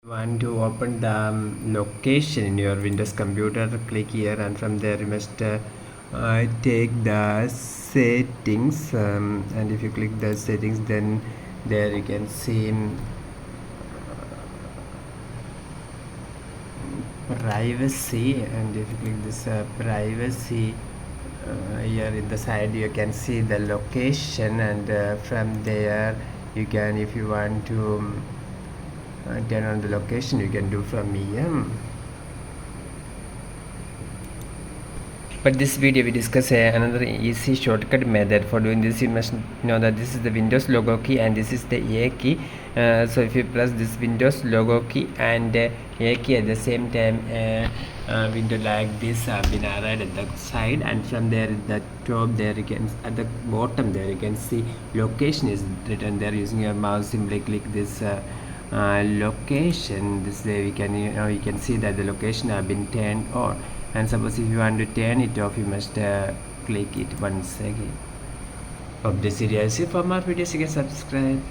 Want to open the location in your Windows computer, click here, and from there you must take the settings, and if you click the settings, then there you can see privacy, and if you click this privacy, here in the side you can see the location, and from there you can, if you want to turn on the location, you can do from here. But this video we discuss another easy shortcut method for doing this. You must know that this is the Windows logo key and this is the A key. So if you press this Windows logo key and A key at the same time, window like this have been added at the side, and from there at the top there you can, at the bottom there you can see location is written there. Using your mouse, simply click this location. This way we can, you can see that the location have been turned on. And suppose if you want to turn it off, you must click it once again. Hope this video is for more videos, you can subscribe.